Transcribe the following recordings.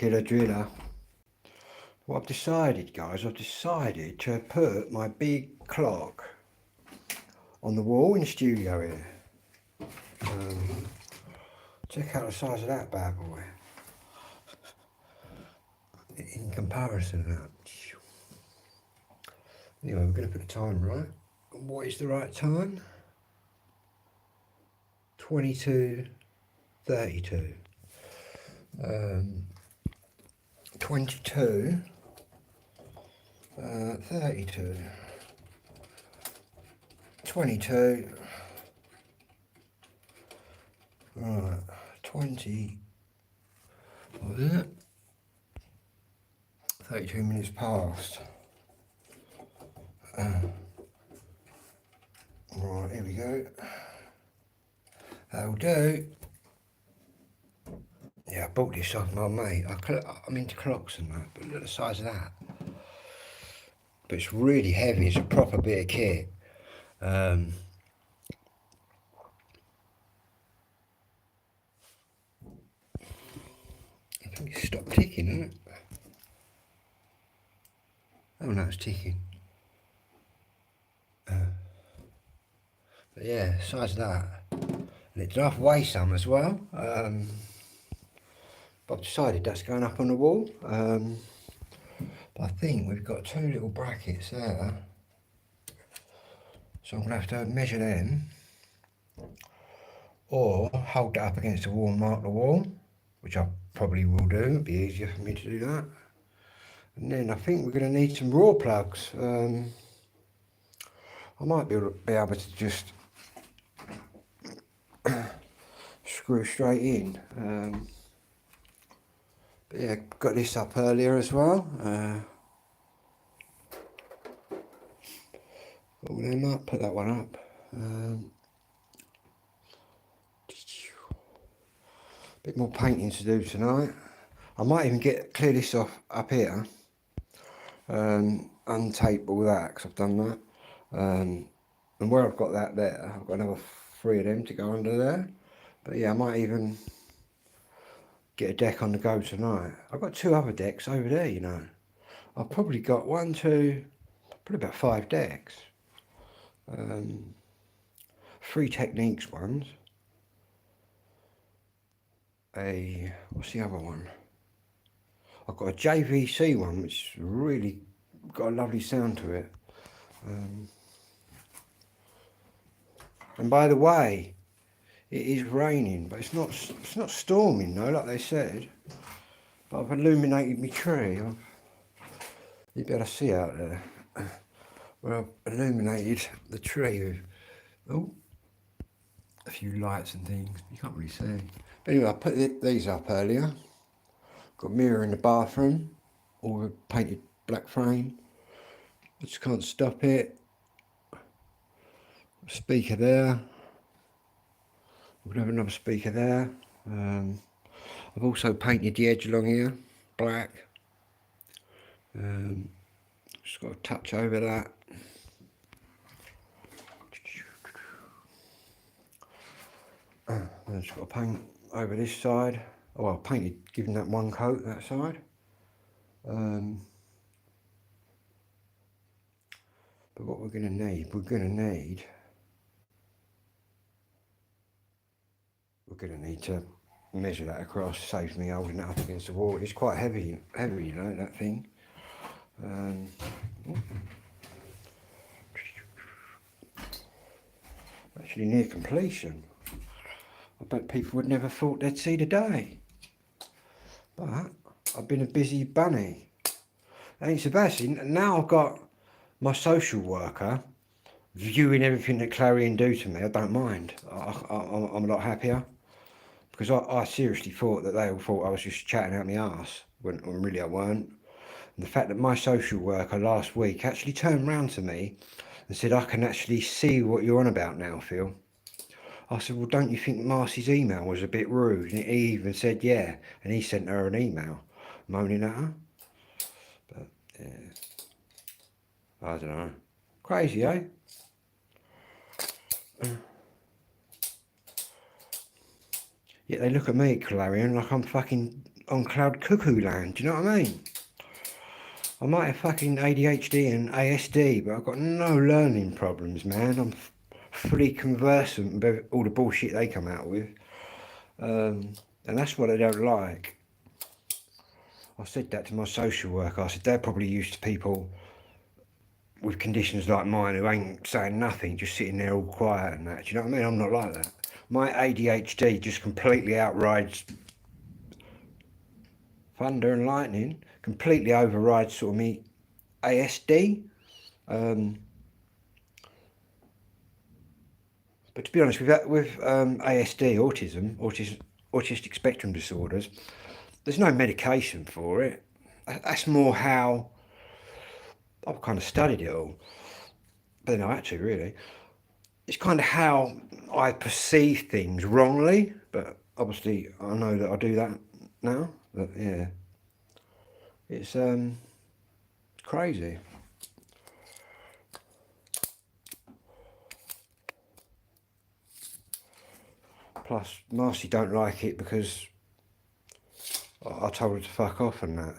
killer driller. What I've decided, guys, I've decided to put my big clock on the wall in the studio here. Check out the size of that bad boy in comparison to that. Anyway, we're going to put the time right. What is the right time? 22:32. 22. 32. 22. Right, 20. What was it? 32 minutes past. Right, here we go. That'll do. Yeah, I bought this off my mate. I'm into clocks and that, but look at the size of that. But it's really heavy. It's a proper bit of kit. I think it stopped ticking, isn't it? Oh no, it's ticking. But yeah, size of that. And it does weigh some as well. But I've decided that's going up on the wall. But I think we've got two little brackets there. So I'm going to have to measure them. Or hold that up against the wall and mark the wall. Which I probably will do. It'd be easier for me to do that. And then I think we're going to need some raw plugs. I might be able to just screw straight in. But yeah, got this up earlier as well. All them up, put that one up. Bit more painting to do tonight. I might even clear this off up here. Untape all that because I've done that. And where I've got that there, I've got another 3 of them to go under there. But yeah, I might even get a deck on the go tonight. I've got 2 other decks over there, you know. I've probably got 1, 2, probably about 5 decks. 3 Techniques ones. What's the other one? I've got a JVC one, which really got a lovely sound to it. And by the way, it is raining, but it's not storming though, like they said. But I've illuminated my tree. You better see out there where I've illuminated the tree with a few lights and things. You can't really see. But anyway, I put these up earlier. Got a mirror in the bathroom, all with painted black frame. I just can't stop it. Speaker there. We'll have another speaker there. I've also painted the edge along here, black. Just got a touch over that. I've just got to paint over this side. Oh, I painted, giving that one coat that side. But what we're going to need to measure that across. Saves me holding it up against the wall. It's quite heavy, you know, that thing. Actually near completion. I bet people would never thought they'd see the day. But I've been a busy bunny. Ain't so bad. Now I've got my social worker viewing everything that Clarion do to me. I don't mind. I'm a lot happier. Because I seriously thought that they all thought I was just chatting out my arse. When really I weren't. And the fact that my social worker last week actually turned round to me and said, I can actually see what you're on about now, Phil. I said, well, don't you think Marcy's email was a bit rude? And he even said, yeah. And he sent her an email moaning at her. But, yeah. I don't know. Crazy, eh? Yet they look at me, Clarion, like I'm fucking on cloud cuckoo land, do you know what I mean? I might have fucking ADHD and ASD, but I've got no learning problems, man. I'm fully conversant with all the bullshit they come out with. And that's what I don't like. I said that to my social worker. I said, they're probably used to people with conditions like mine who ain't saying nothing, just sitting there all quiet and that. Do you know what I mean? I'm not like that. My ADHD just completely outrides thunder and lightning, completely overrides sort of me ASD. But to be honest, with ASD, autistic spectrum disorders, there's no medication for it. That's more how I've kind of studied it all. But no, actually, really, it's kind of how I perceive things wrongly. But obviously, I know that I do that now. But yeah, it's crazy. Plus, Marcy don't like it because I told her to fuck off and that.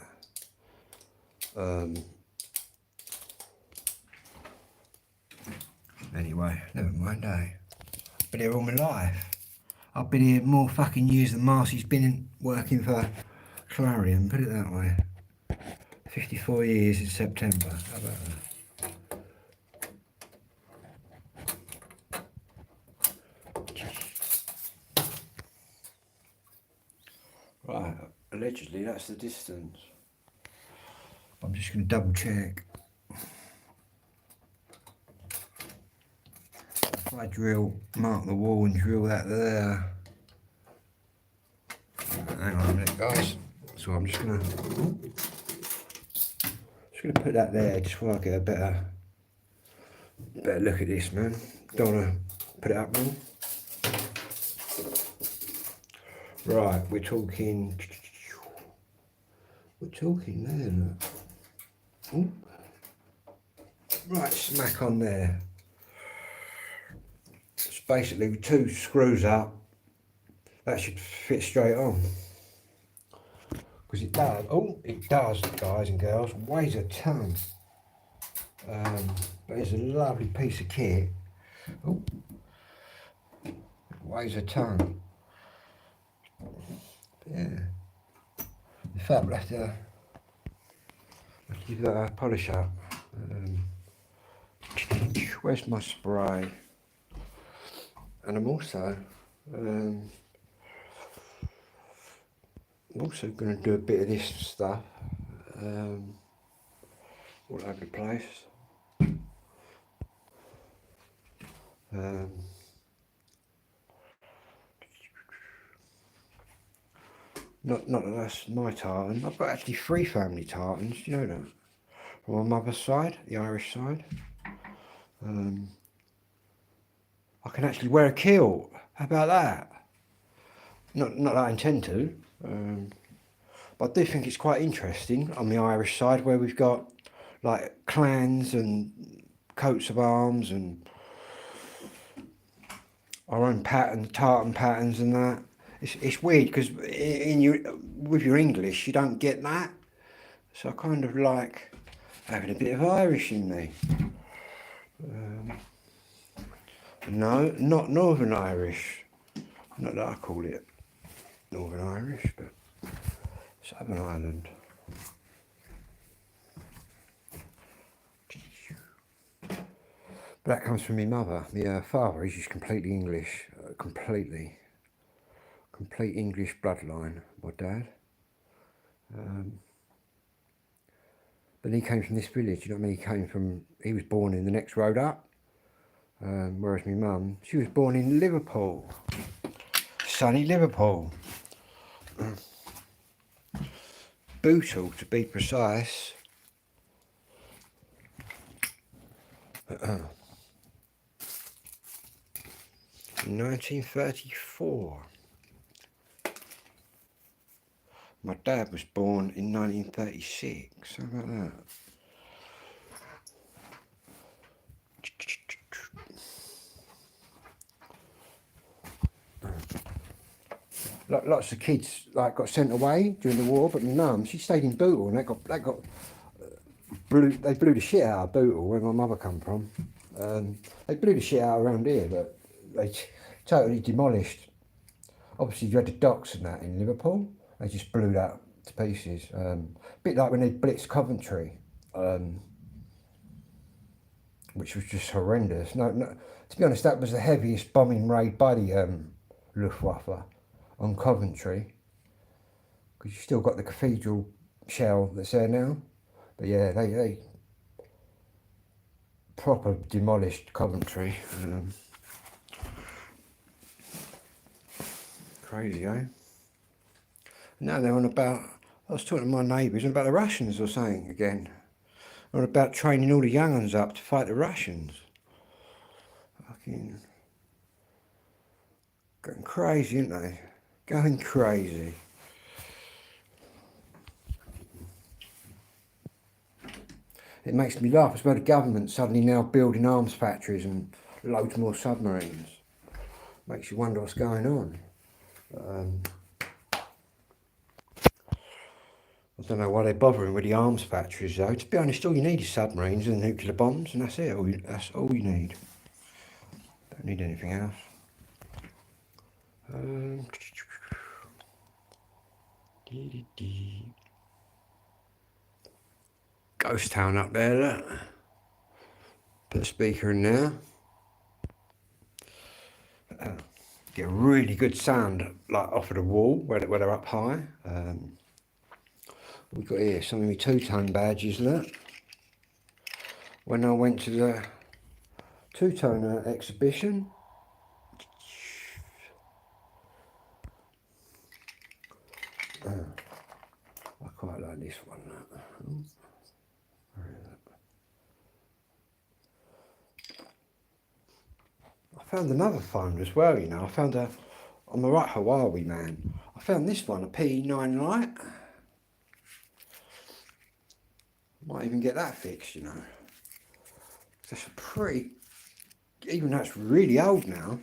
Anyway, never mind, eh? Been here all my life. I've been here more fucking years than Marcy's been working for Clarion, put it that way. 54 years in September. How about that? Right, allegedly that's the distance. I'm just going to double check. If I mark the wall and drill that there. Hang on a minute, guys. So I'm just going to put that there just so I get a better look at this, man. Don't want to put it up wrong. Right, we're talking there, look. Ooh. Right, smack on there. It's basically with 2 screws up, that should fit straight on. Because it does, guys and girls, weighs a ton. But it's a lovely piece of kit. Oh, it weighs a ton. Yeah. In fact, we'll have to give that a polish up. Where's my spray? And I'm also going to do a bit of this stuff all over the place. Not that that's my tartan. I've got actually 3 family tartans, do you know that? From my mother's side, the Irish side. I can actually wear a kilt. How about that? Not that I intend to. But I do think it's quite interesting on the Irish side where we've got like clans and coats of arms and our own tartan patterns and that. It's weird because with your English you don't get that. So I kind of like having a bit of Irish in me. No, not Northern Irish. Not that I call it Northern Irish, but Southern Ireland. But that comes from my mother. My father, he's just completely English, complete English bloodline, my dad. But he came from this village, you know what I mean? He was born in the next road up. Whereas my mum, she was born in Liverpool. Sunny Liverpool. Bootle, to be precise. 1934. My dad was born in 1936. How about that? lots of kids like got sent away during the war, but my mum, she stayed in Bootle, and they blew the shit out of Bootle, where my mother come from. They blew the shit out around here, but they totally demolished. Obviously, you had the docks and that in Liverpool. They just blew that to pieces. A bit like when they blitzed Coventry, which was just horrendous. No, to be honest, that was the heaviest bombing raid by the Luftwaffe on Coventry, because you still got the cathedral shell that's there now. But yeah, they proper demolished Coventry. Crazy, eh? Now they're on about, I was talking to my neighbours about the Russians or something again. They're on about training all the young ones up to fight the Russians. Fucking going crazy, aren't they? Going crazy. It makes me laugh as well, the government suddenly now building arms factories and loads more submarines. Makes you wonder what's going on. I don't know why they're bothering with the arms factories though. To be honest, all you need is submarines and nuclear bombs, and that's it. That's all you need. Don't need anything else. Ghost town up there, look. Put a speaker in there. Get a really good sound like off of the wall where they're up high. We've got here some of my two-tone badges, look. When I went to the two-tone exhibition, I quite like this one. I found another phone as well, you know. I found I'm a right Huawei man. I found this one, a P9 Lite. Might even get that fixed, you know. That's a pretty, even though it's really old now,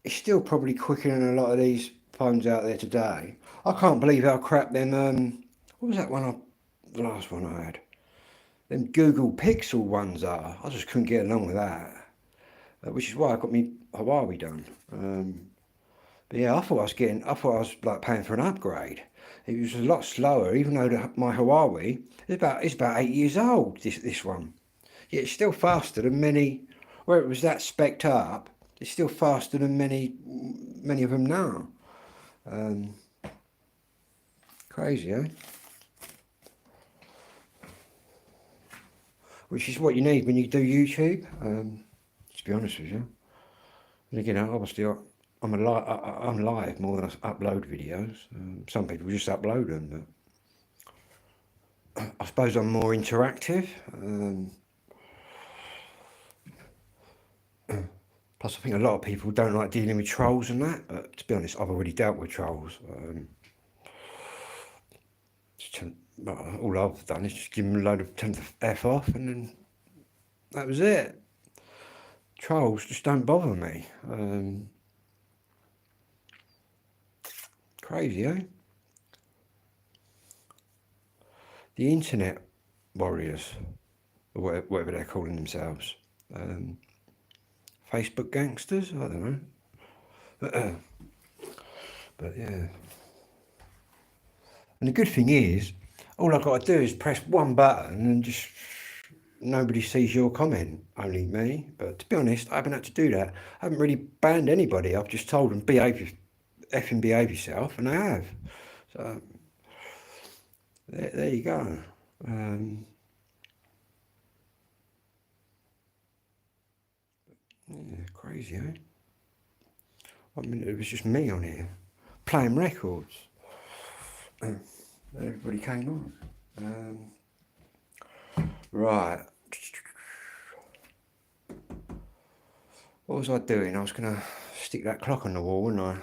it's still probably quicker than a lot of these phones out there today. I can't believe how crap them, what was that one, the last one I had? Them Google Pixel ones are. I just couldn't get along with that. Which is why I got me Huawei done. But yeah, I thought I was like paying for an upgrade. It was a lot slower, even though my Huawei is about 8 years old. This one, yeah, it's still faster than many. Where it was that spec'd up, it's still faster than many of them now. Crazy, eh? Which is what you need when you do YouTube. To be honest with you, and again, obviously I'm live more than I upload videos. Some people just upload them, but I suppose I'm more interactive. Plus, I think a lot of people don't like dealing with trolls and that. But to be honest, I've already dealt with trolls. All I've done is just give them a load of tell them to F off, and then that was it. Trolls just don't bother me. Crazy, eh? The internet warriors, or whatever they're calling themselves. Facebook gangsters? I don't know. But yeah. And the good thing is, all I've got to do is press one button and just nobody sees your comment, only me. But to be honest, I haven't had to do that. I haven't really banned anybody. I've just told them effing behave yourself, and they have. So there you go. Yeah, crazy, eh? I mean, it was just me on here playing records. Everybody came on. Right. What was I doing? I was going to stick that clock on the wall, wasn't I?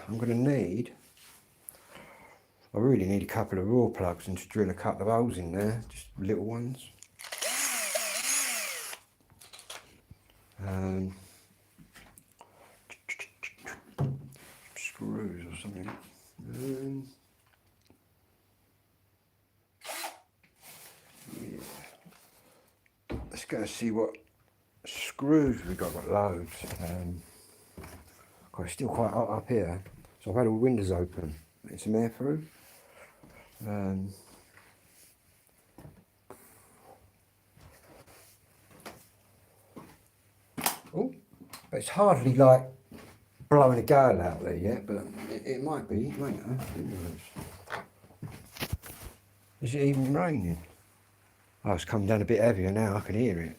I really need a couple of raw plugs and to drill a couple of holes in there, just little ones. Screws or something. Yeah. Let's go and see what screws we got loads. It's still quite hot up here, so I've had all the windows open, let some air through. Oh, but it's hardly like blowing a gale out there yet, but it might be, it might know. Is it even raining? Oh, it's come down a bit heavier now, I can hear it.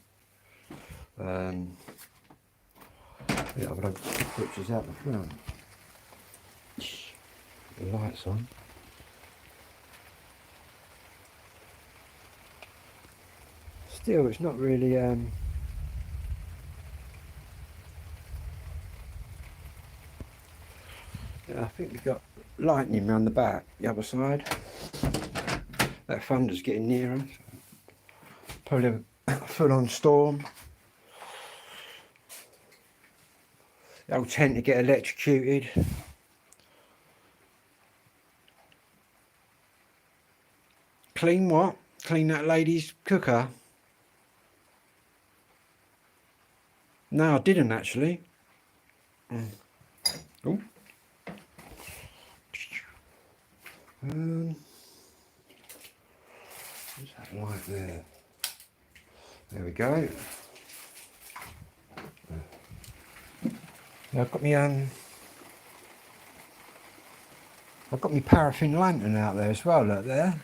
Yeah, I've got pictures out the front. The lights on. Still, it's not really. Yeah, I think we've got lightning round the back, the other side. That thunder's getting nearer. Probably a full-on storm. They'll tend to get electrocuted. Clean what? Clean that lady's cooker? No, I didn't actually. Oh. What's that light there? There we go. Now I've got my paraffin lantern out there as well, look there.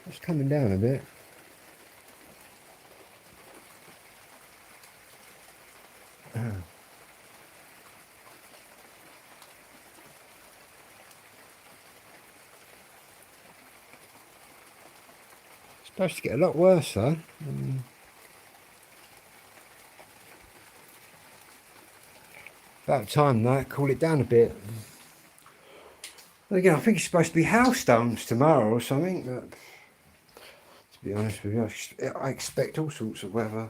It's coming down a bit. It's supposed to get a lot worse though. About time though, cool it down a bit. Again, I think it's supposed to be hailstones tomorrow or something, but to be honest with you, I expect all sorts of weather.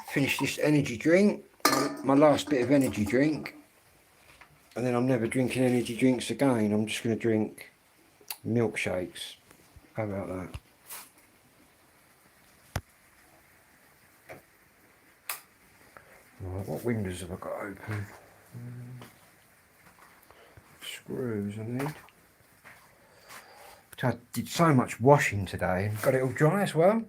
Finish this energy drink, my last bit of energy drink, and then I'm never drinking energy drinks again. I'm just going to drink milkshakes. How about that? Right, what windows have I got open? Screws I need. I did so much washing today and got it all dry as well.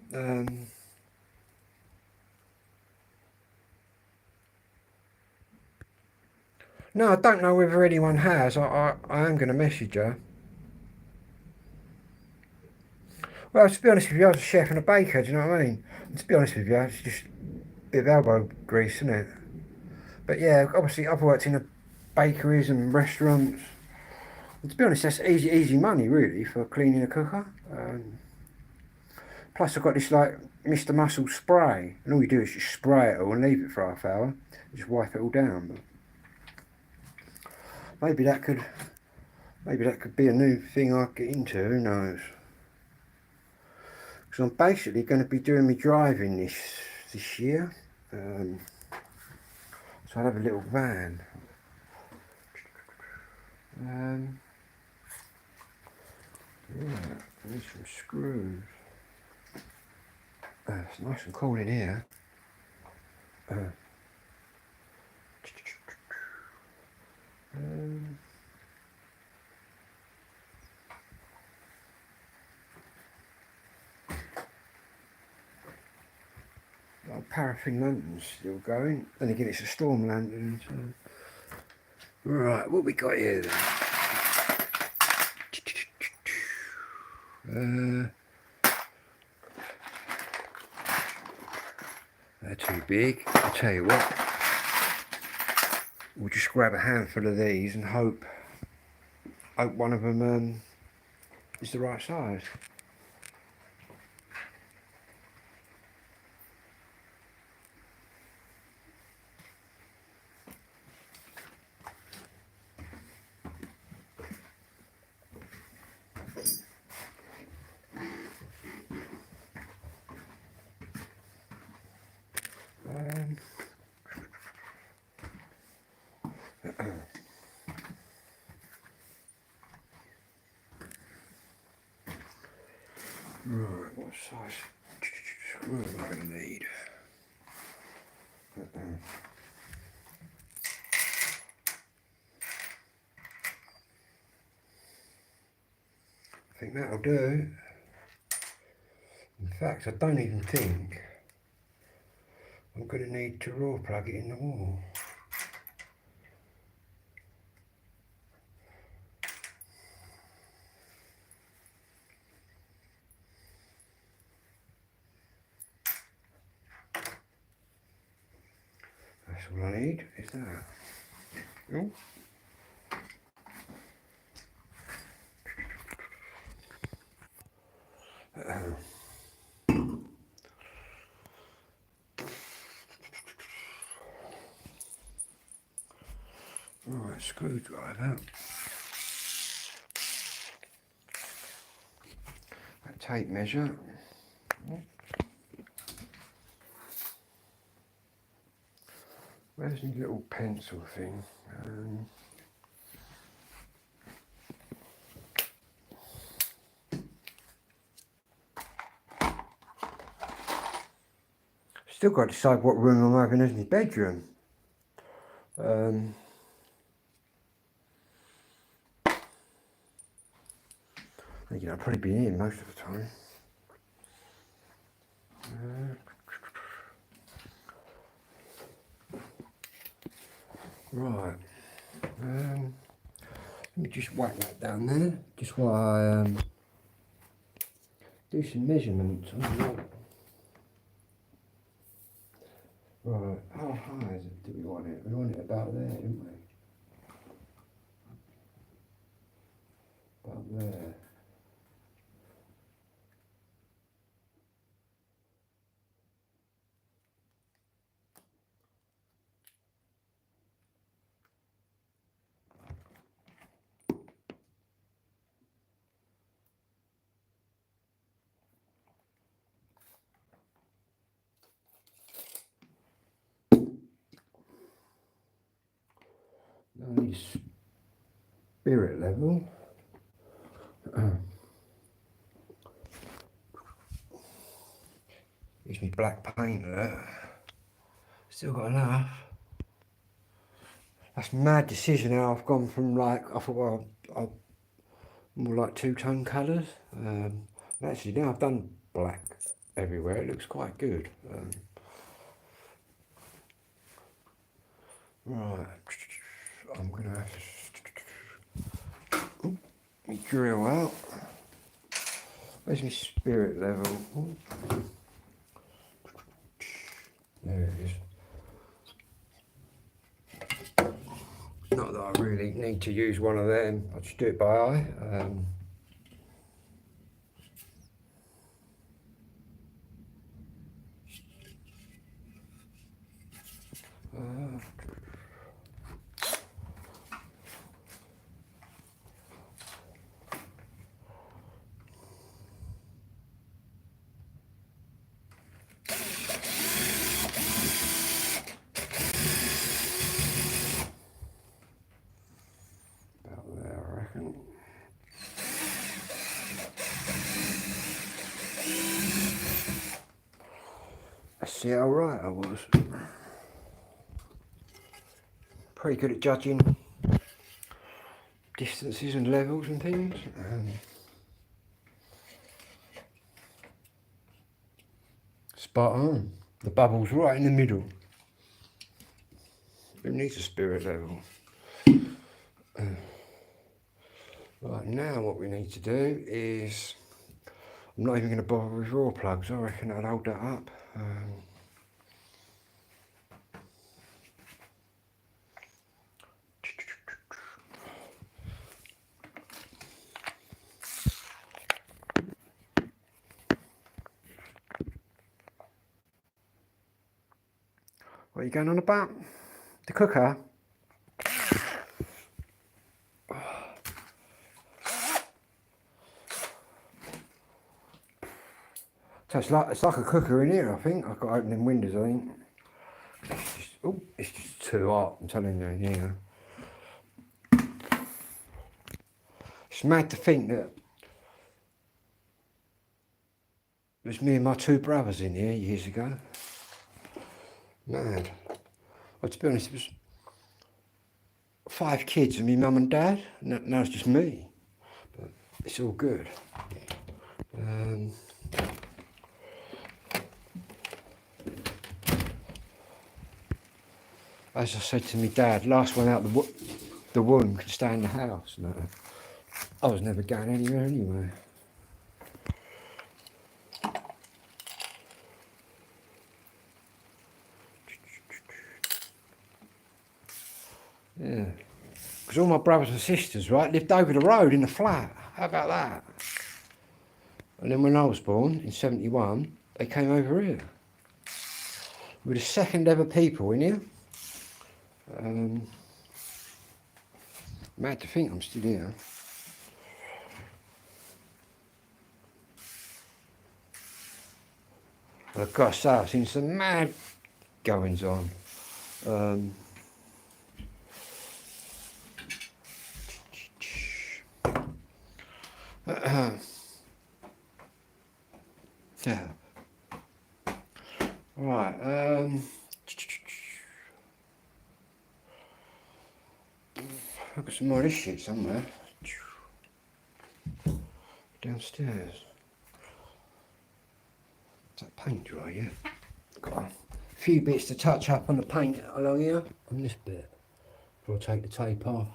No, I don't know whether anyone has. I am going to message her. Well, to be honest with you, I was a chef and a baker, do you know what I mean? And to be honest with you, it's just a bit of elbow grease, isn't it? But yeah, obviously I've worked in the bakeries and restaurants. And to be honest, that's easy money really for cleaning a cooker. Plus I've got this like Mr. Muscle spray, and all you do is just spray it all and leave it for half hour. Just wipe it all down. But maybe that could be a new thing I get into, who knows? Because I'm basically going to be doing my driving this year. So I'll have a little van. Right, I need some screws. It's nice and cool in here. Paraffin lantern's still going. Then again, it's a storm lantern. So. Right, what we got here then? They're too big. I'll tell you what. We'll just grab a handful of these and hope one of them is the right size. Right, what size screw am I going to need? I think that'll do. In fact, I don't even think I'm going to need to raw plug it in the wall. That's all I need, is that. Oh. Right, screwdriver. A tape measure. Where's the little pencil thing? Still got to decide what room I'm having as my bedroom. Thinking I'll probably be here most of the time. Right. Let me just whack that down there. Just while I do some measurements. Right. How high is it? Do we want it? We want it about there, don't we? About there. I need spirit level. Use me black paint there. Still got enough. That's a mad decision how I've gone from like, I thought, well, I'll more like two-tone colours. Actually now I've done black everywhere, it looks quite good. Right, I'm going to have to me drill out. Where's my spirit level? Ooh. There it is. Not that I really need to use one of them, I'll just do it by eye. About there, I reckon. Let's see how right I was. Pretty good at judging distances and levels and things. Spot on. The bubble's right in the middle. Who needs a spirit level? Right, now what we need to do is, I'm not even going to bother with raw plugs, I reckon I'll hold that up. What are you going on about? The cooker? So it's like a cooker in here, I think. I've got opening windows, I think. It's just too hot, I'm telling you, yeah. It's mad to think that it was me and my two brothers in here years ago. Mad. Well, to be honest, it was 5 kids and me mum and dad. Now it's just me. But it's all good. As I said to my dad, last one out the womb could stay in the house. No, I was never going anywhere anyway. Yeah. Because all my brothers and sisters, right, lived over the road in a flat. How about that? And then when I was born, in 71, they came over here. We were the second ever people in here. Mad to think I'm still here. But I've got to say, I've seen some mad goings on. Yeah. Right. I've got some more of this shit somewhere. Downstairs. Is that paint dry? Yeah. Got a few bits to touch up on the paint along here. On this bit. Before I take the tape off.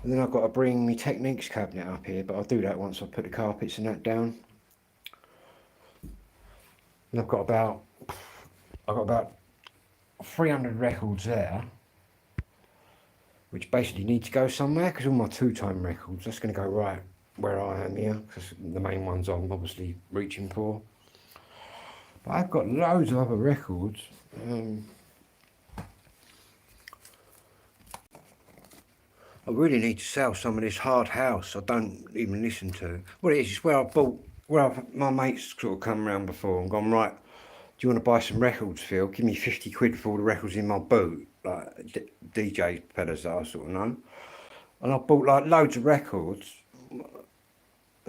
And then I've got to bring my Techniques cabinet up here, but I'll do that once I put the carpets and that down. And I've got about 300 records there, which basically need to go somewhere, because all my two-tone records, that's going to go right where I am here, because the main ones I'm obviously reaching for. But I've got loads of other records. I really need to sell some of this hard house I don't even listen to. What it is, it's where my mates sort of come around before and gone, right, do you want to buy some records, Phil? Give me 50 quid for all the records in my boot, like DJ fellas that I sort of know. And I bought like loads of records.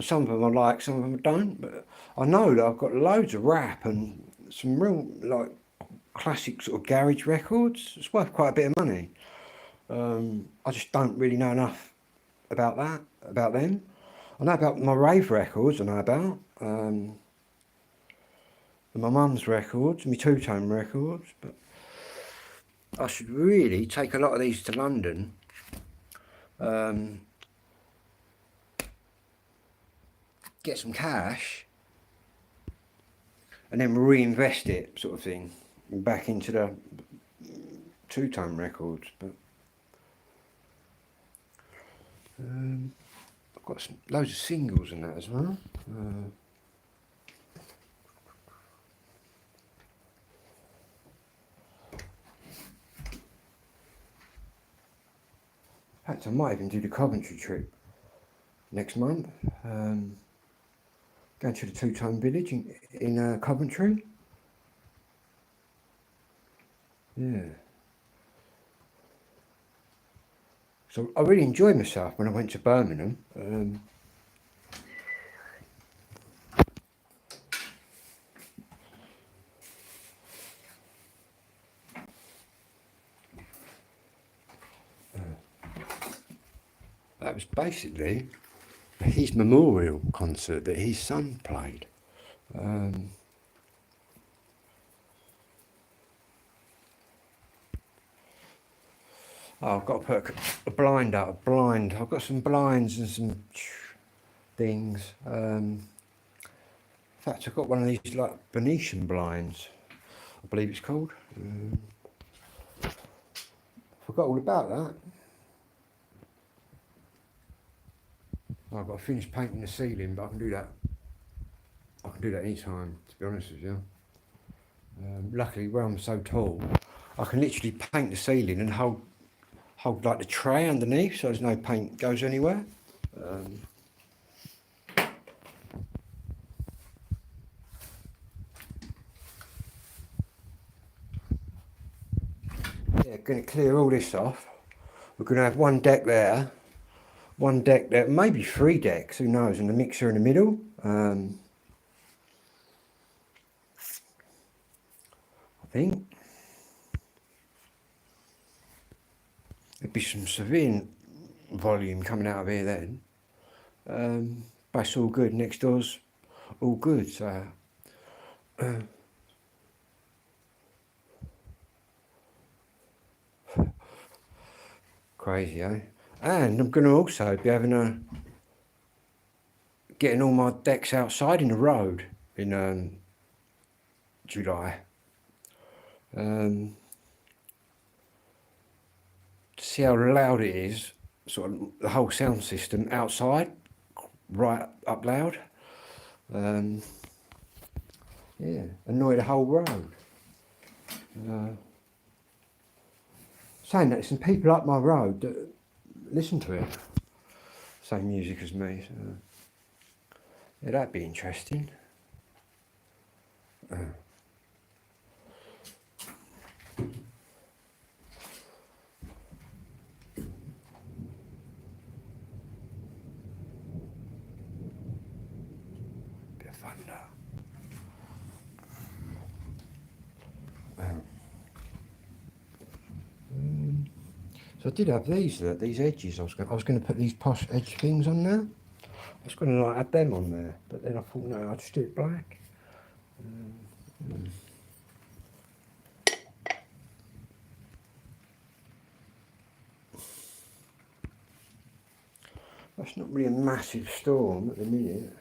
Some of them I like, some of them I don't. But I know that I've got loads of rap and some real like classic sort of garage records. It's worth quite a bit of money. I just don't really know enough about them. I know about my rave records, I know about. My mum's records, my two-tone records, but I should really take a lot of these to London. Get some cash and then reinvest it, sort of thing, back into the two-tone records. But I've got loads of singles and that as well. In fact, I might even do the Coventry trip next month. Going to the Two-Tone Village in Coventry. Yeah. So I really enjoyed myself when I went to Birmingham. That was basically his memorial concert that his son played. Oh, I've got to put a blind up, I've got some blinds and some things. In fact, I've got one of these like Venetian blinds, I believe it's called. Forgot all about that. I've got to finish painting the ceiling, but I can do that. I can do that anytime, to be honest with you. Luckily, where I'm so tall, I can literally paint the ceiling and hold like the tray underneath, so there's no paint goes anywhere. Yeah, going to clear all this off. We're going to have one deck there, maybe 3 decks, who knows, and the mixer in the middle. I think there'd be some severe volume coming out of here then. But it's all good. Next door's all good. So crazy, eh? And I'm going to also be getting all my decks outside in the road in July. To see how loud it is, sort of the whole sound system outside, right up loud. Yeah, annoy the whole road. Saying that, some people up my road that listen to it, same music as me. So, yeah, that'd be interesting. Bit of thunder. So I did have these edges. I was going to put these posh edge things on there. I was going to like add them on there, but then I thought no, I'd just do it black. That's not really a massive storm at the minute.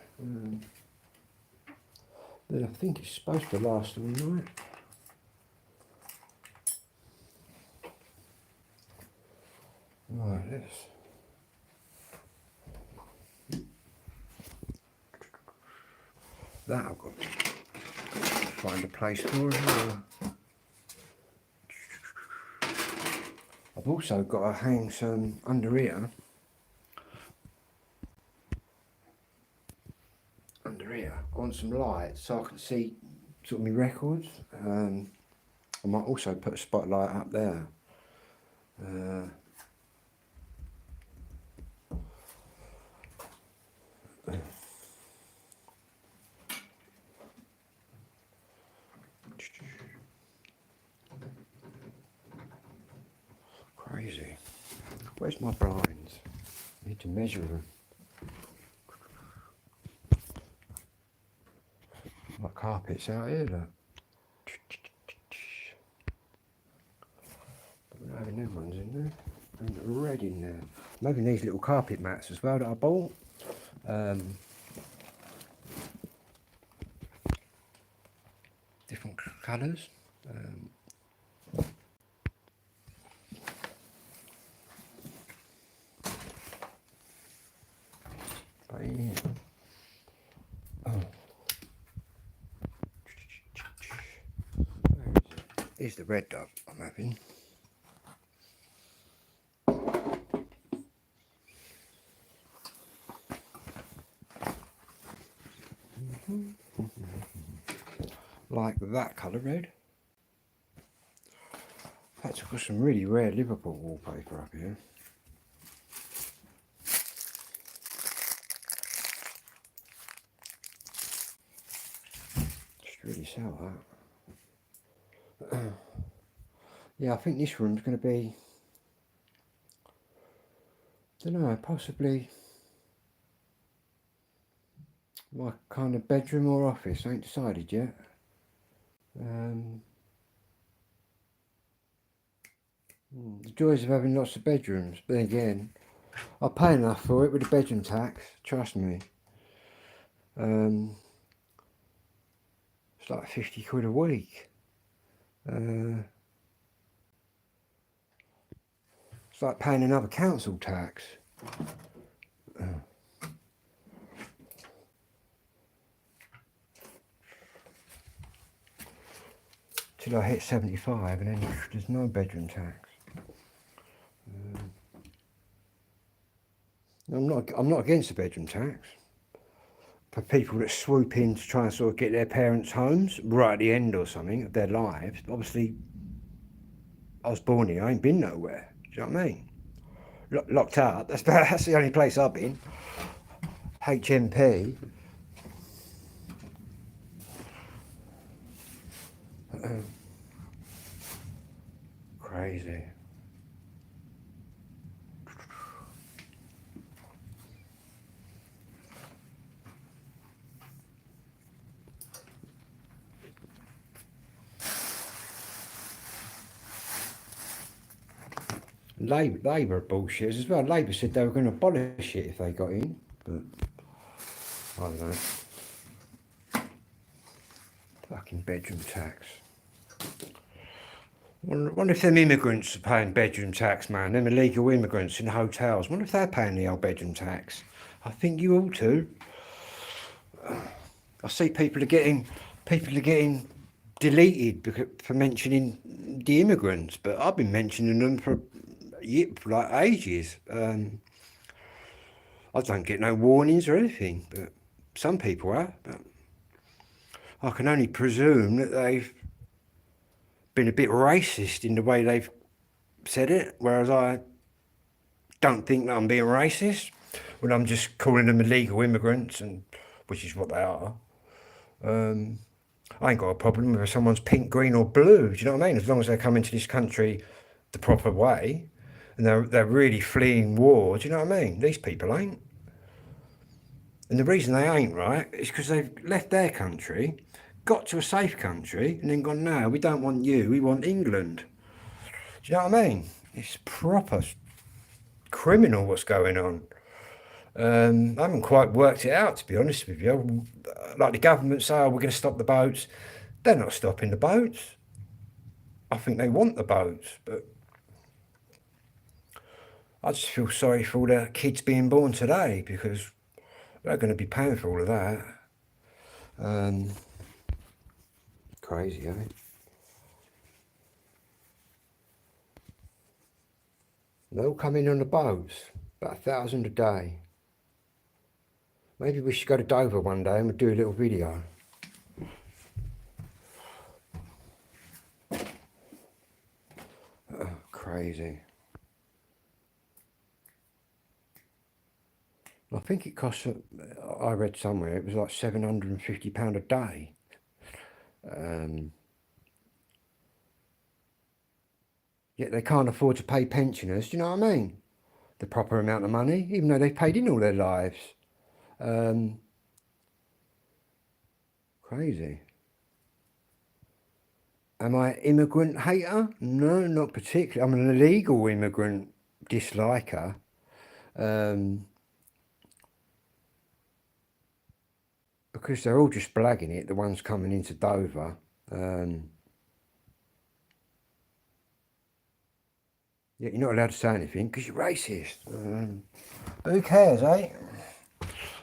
But I think it's supposed to last all night. Right, let's. That I've got to find a place for as well. I've also got to hang some under here. On some lights so I can see sort of my records. I might also put a spotlight up there. Crazy. Where's my blinds? I need to measure them. My carpet's out here, look. But we're not having them ones in there. And red in there. I'm having these little carpet mats as well that I bought. Different colours. But yeah. Here's the red dot I'm having. Like that colour red. In fact, I've got some really rare Liverpool wallpaper up here. Just really sell that. Yeah, I think this room's going to be, I don't know, possibly my kind of bedroom or office. I ain't decided yet. The joys of having lots of bedrooms, but then again, I pay enough for it with the bedroom tax, trust me. It's like 50 quid a week. It's like paying another council tax. Till I hit 75 and then there's no bedroom tax. I'm not against the bedroom tax for people that swoop in to try and sort of get their parents' homes right at the end or something of their lives. Obviously, I was born here, I ain't been nowhere. Do you know what I mean? Locked up, that's the only place I've been. HMP. Crazy. Labour bullshit as well. Labour said they were going to abolish it if they got in, but I don't know. Fucking bedroom tax. Wonder if them immigrants are paying bedroom tax, man. Them illegal immigrants in hotels. Wonder if they're paying the old bedroom tax. I think you ought to. I see people are getting deleted for mentioning the immigrants, but I've been mentioning them for like ages. I don't get no warnings or anything, but some people are. But I can only presume that they've been a bit racist in the way they've said it, whereas I don't think that I'm being racist when I'm just calling them illegal immigrants, and which is what they are. I ain't got a problem with someone's pink, green or blue, do you know what I mean? As long as they come into this country the proper way and they're really fleeing war, do you know what I mean? These people ain't. And the reason they ain't, right, is because they've left their country, got to a safe country, and then gone, no, we don't want you, we want England. Do you know what I mean? It's proper criminal what's going on. I haven't quite worked it out, to be honest with you. Like the government say, oh, we're going to stop the boats. They're not stopping the boats. I think they want the boats, but I just feel sorry for all the kids being born today because they're going to be paying for all of that. Crazy, eh? They all come in on the boats, about 1,000 a day. Maybe we should go to Dover one day and we'll do a little video. Oh, crazy. I think it costs, I read somewhere, it was like £750 a day. Yet they can't afford to pay pensioners, do you know what I mean? The proper amount of money, even though they've paid in all their lives. Crazy. Am I an immigrant hater? No, not particularly. I'm an illegal immigrant disliker. Because they're all just blagging it, the ones coming into Dover. Yeah, you're not allowed to say anything because you're racist. Who cares, eh?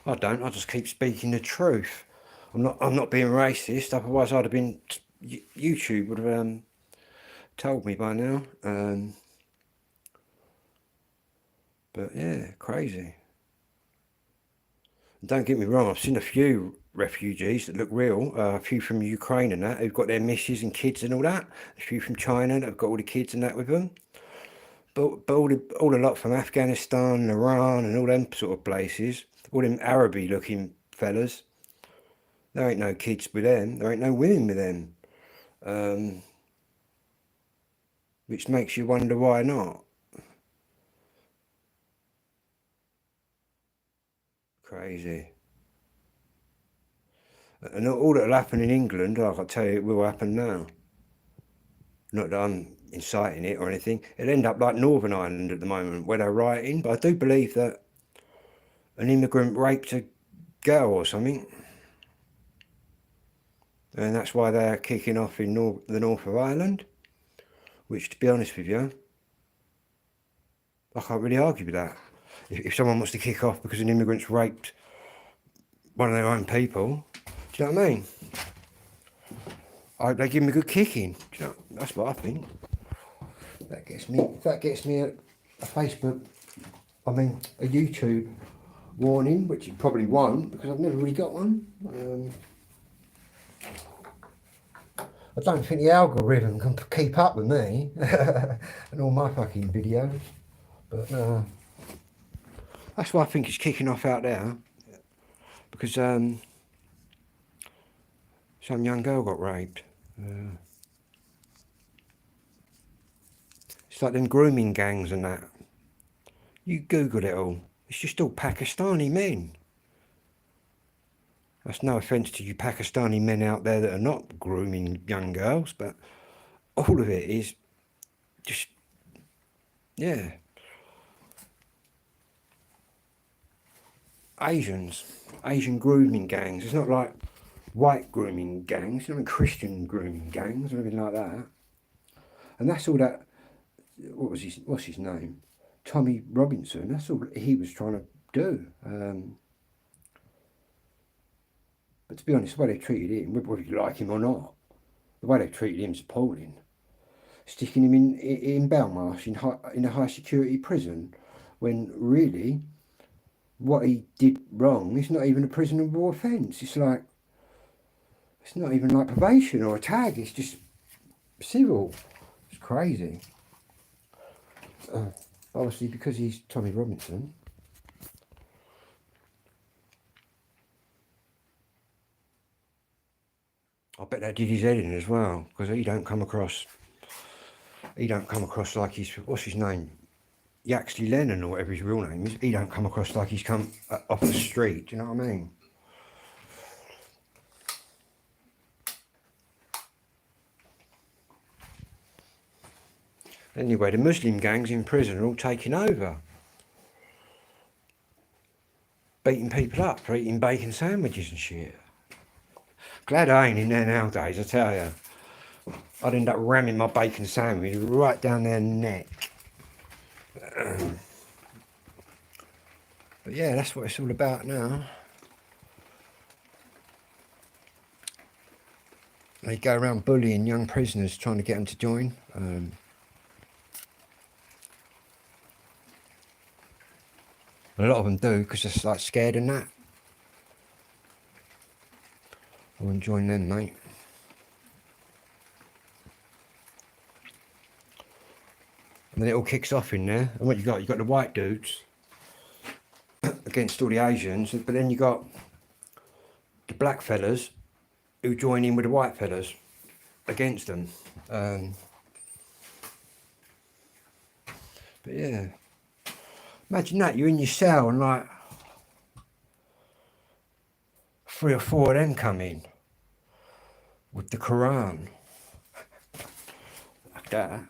I don't. I just keep speaking the truth. I'm not being racist. Otherwise, I'd have been. YouTube would have told me by now. But yeah, crazy. Don't get me wrong. I've seen a few refugees that look real. A few from Ukraine and that who've got their missus and kids and all that. A few from China that have got all the kids and that with them. But all a lot from Afghanistan and Iran and all them sort of places, all them Araby looking fellas, there ain't no kids with them, there ain't no women with them. Which makes you wonder why not. Crazy. And all that'll happen in England, like I tell you, it will happen now. Not that I'm inciting it or anything. It'll end up like Northern Ireland at the moment, where they're rioting. But I do believe that an immigrant raped a girl or something. And that's why they're kicking off in the north of Ireland. Which, to be honest with you, I can't really argue with that. If someone wants to kick off because an immigrant's raped one of their own people, do you know what I mean? They give him a good kicking. Do you know, that's what I think. That gets me a Facebook, a YouTube warning, which it probably won't because I've never really got one. I don't think the algorithm can keep up with me and all my fucking videos. But that's why I think it's kicking off out there. Because some young girl got raped. It's like them grooming gangs and that. You Google it all. It's just all Pakistani men. That's no offence to you Pakistani men out there that are not grooming young girls, but all of it is just, yeah. Asian grooming gangs. It's not like white grooming gangs, it's not Christian grooming gangs or anything like that. And that's all that, what's his name? Tommy Robinson, that's all he was trying to do. But to be honest, the way they treated him, whether you like him or not, the way they treated him is appalling. Sticking him in Belmarsh in a high security prison, when really what he did wrong is not even a prisonable offence. It's not even like probation or a tag. It's just civil. It's crazy. Obviously, because he's Tommy Robinson. I bet they did his head in as well, because he don't come across like he's, what's his name? Yaxley Lennon or whatever his real name is. He don't come across like he's come off the street. Do you know what I mean? Anyway, the Muslim gangs in prison are all taking over. Beating people up for eating bacon sandwiches and shit. Glad I ain't in there nowadays, I tell you. I'd end up ramming my bacon sandwich right down their neck. But yeah, that's what it's all about now. They go around bullying young prisoners, trying to get them to join. A lot of them do, because they're like scared and that. I wouldn't join them, mate. And then it all kicks off in there. And what you got the white dudes against all the Asians, but then you got the black fellas who join in with the white fellas against them. But yeah, imagine that, you're in your cell and like 3 or 4 of them come in with the Quran like that.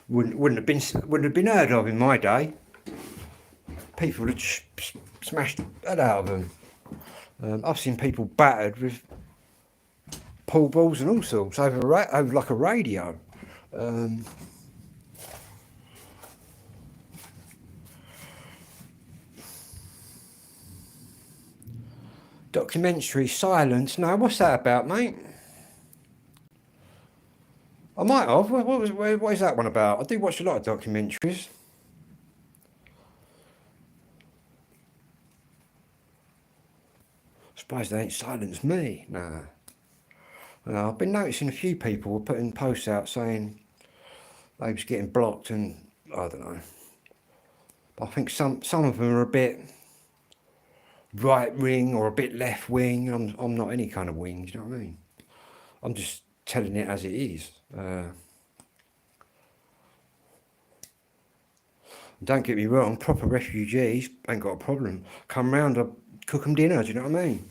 Wouldn't have been heard of in my day. People would have smashed the head out of them. I've seen people battered with pool balls and all sorts over like a radio. Documentary Silence. No, what's that about, mate? I might have. What is that one about? I do watch a lot of documentaries. I suppose they ain't silenced me. Nah. I've been noticing a few people were putting posts out saying they was getting blocked, and I don't know. I think some of them are a bit right wing or a bit left wing. I'm not any kind of wing. Do you know what I mean? I'm just telling it as it is. Don't get me wrong, proper refugees ain't got a problem. Come round, I'll cook them dinner, do you know what I mean?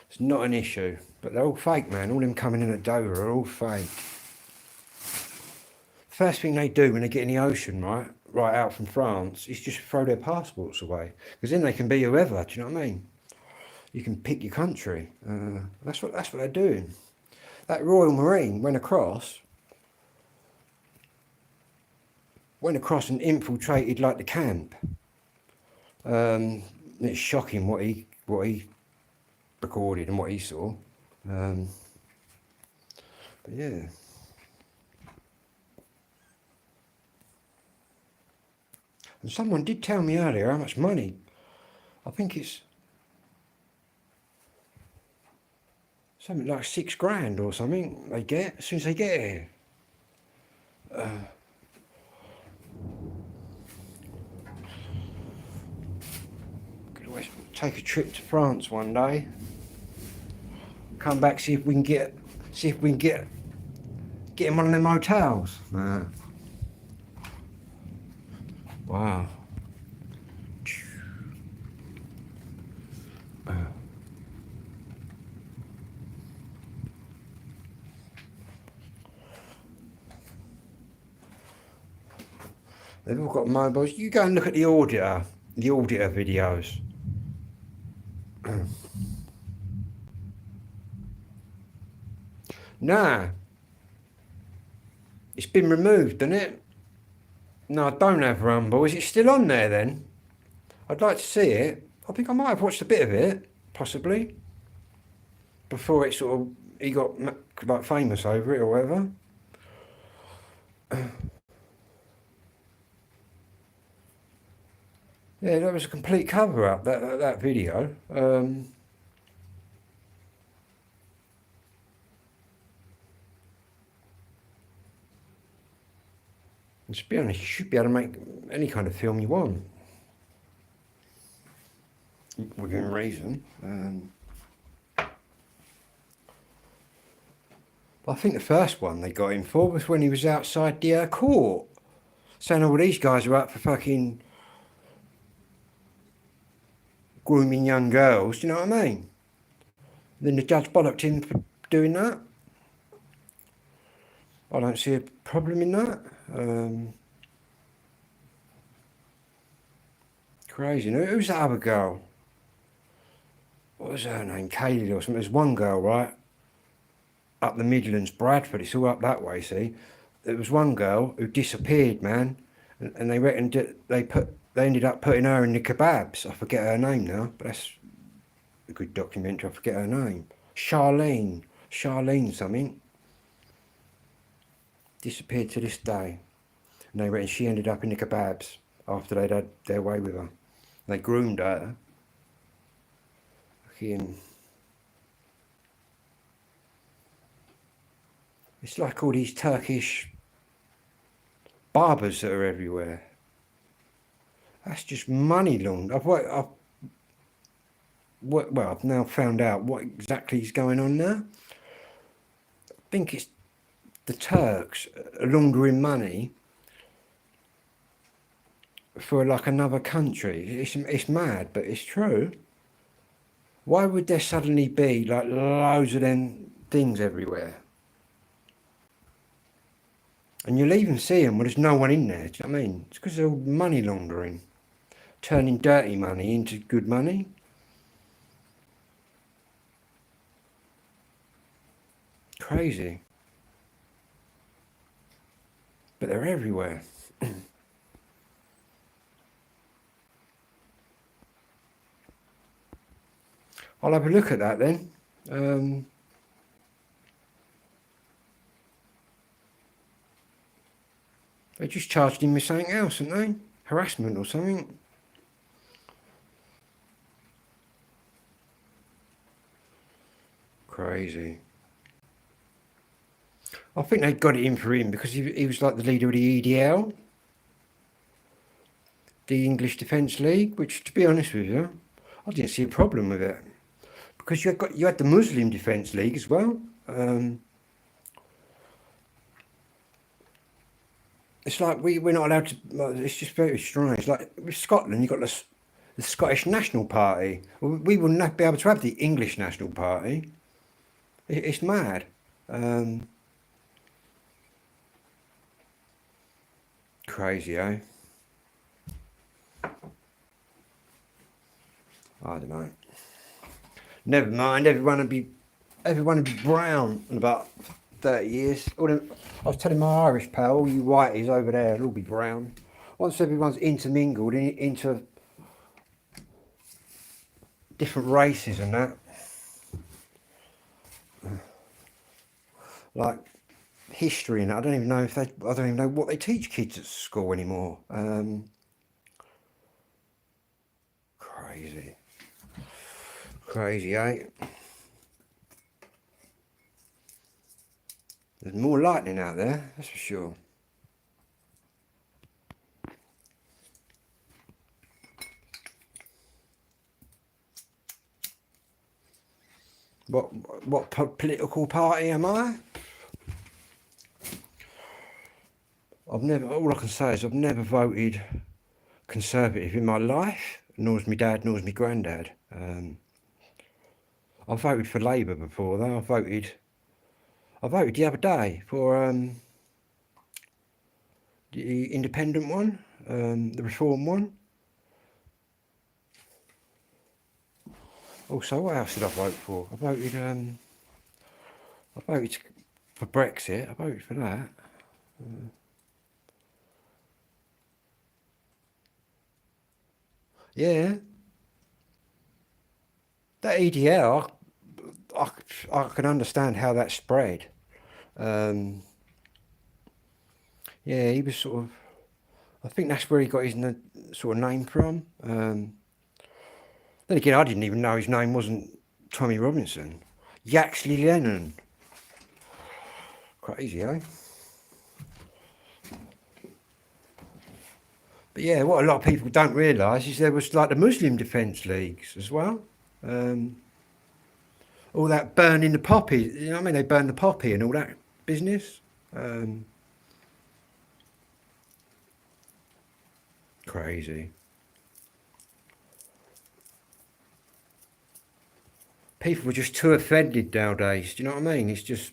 It's not an issue. But they're all fake, man. All them coming in at Dover are all fake. First thing they do when they get in the ocean, right out from France, is just throw their passports away. Because then they can be whoever, do you know what I mean? You can pick your country. That's what they're doing. That Royal Marine went across and infiltrated like the camp. It's shocking what he recorded and what he saw. But yeah. And someone did tell me earlier how much money. I think it's Something like 6 grand or something they get as soon as they get here. Could always take a trip to France one day. Come back, see if we can get in one of them hotels. Wow. They've all got mobiles. You go and look at the auditor videos. Nah. It's been removed, isn't it? No, I don't have Rumble. Is it still on there then? I'd like to see it. I think I might have watched a bit of it, possibly. Before it sort of, he got like famous over it or whatever. Yeah, that was a complete cover up, that video. And to be honest, you should be able to make any kind of film you want. Within reason. I think the first one they got him for was when he was outside the court. Saying all these guys are up for fucking grooming young girls, do you know what I mean? Then the judge bollocked him for doing that. I don't see a problem in that. Crazy. Now, who's that other girl? What was her name? Kaylee or something. There's one girl, right? Up the Midlands, Bradford. It's all up that way, see? There was one girl who disappeared, man. And they reckoned they ended up putting her in the kebabs. I forget her name now, but that's a good documentary. I forget her name. Charlene something. Disappeared to this day. And they reckon she ended up in the kebabs after they'd had their way with her. They groomed her. It's like all these Turkish barbers that are everywhere. That's just money laundering. I've now found out what exactly is going on there. I think it's the Turks laundering money for like another country. It's mad, but it's true. Why would there suddenly be like loads of them things everywhere? And you'll even see them when there's no one in there. Do you know what I mean? It's because they're all money laundering, turning dirty money into good money. Crazy. But they're everywhere. I'll have a look at that then. They just charged him with something else, haven't they? Harassment or something. Crazy. I think they got it in for him because he was like the leader of the EDL, the English Defence League, which, to be honest with you, I didn't see a problem with it. Because you had the Muslim Defence League as well. It's like we're not allowed to. It's just very strange. Like with Scotland, you've got the Scottish National Party. We wouldn't be able to have the English National Party. It's mad. Crazy, eh? I don't know. Never mind. Everyone will be brown in about 30 years. I was telling my Irish pal, all you whiteys over there will all be brown. Once everyone's intermingled into different races and that. Like history and that. I don't even know what they teach kids at school anymore. Crazy, eh? There's more lightning out there, that's for sure. What political party am I? All I can say is I've never voted Conservative in my life, nor's my dad, nor's my granddad. I voted for Labour before though. I voted the other day for the independent one, the reform one. Also, what else did I vote for? I voted for Brexit. I voted for that. Yeah. That EDL, I can understand how that spread. Yeah, he was sort of, I think that's where he got his sort of name from. Then again, I didn't even know his name wasn't Tommy Robinson. Yaxley Lennon. Crazy, eh? But yeah, what a lot of people don't realise is there was like the Muslim Defence Leagues as well. All that burning the poppy, you know what I mean? They burn the poppy and all that business. Crazy. People were just too offended nowadays, do you know what I mean? It's just,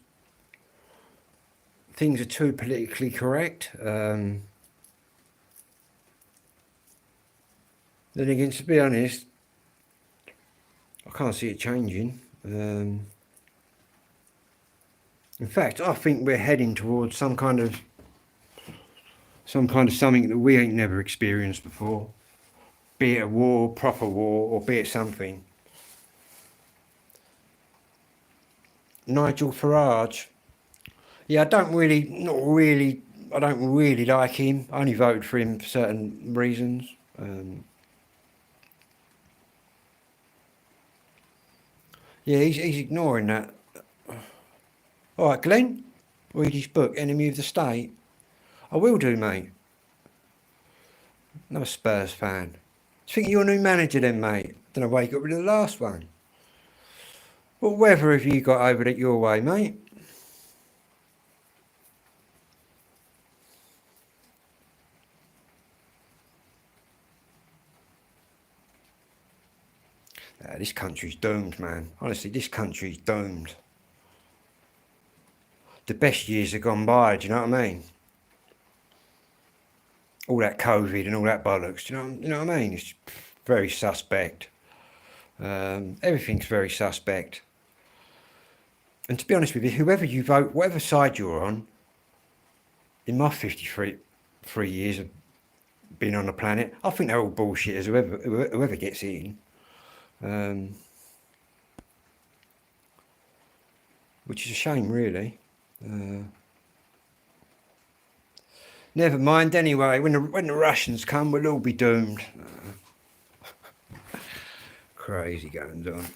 things are too politically correct. Then again, to be honest, I can't see it changing. In fact, I think we're heading towards some kind of something that we ain't never experienced before. Be it a war, proper war, or be it something. Nigel Farage. Yeah, I don't really like him. I only voted for him for certain reasons. Yeah, he's ignoring that. All right, Glenn, read his book, Enemy of the State. I will do, mate. Another Spurs fan. Do you think you're a new manager then, mate? Don't know why you got rid of the last one. What weather have you got over at your way, mate? This country's doomed, man. Honestly, this country's doomed. The best years have gone by, do you know what I mean? All that COVID and all that bollocks, do you know what I mean? It's very suspect. Everything's very suspect. And to be honest with you, whoever you vote, whatever side you're on, in my 53 years of being on the planet, I think they're all bullshitters, whoever gets in. Which is a shame, really. Never mind, anyway, when the Russians come, we'll all be doomed. Crazy goings on.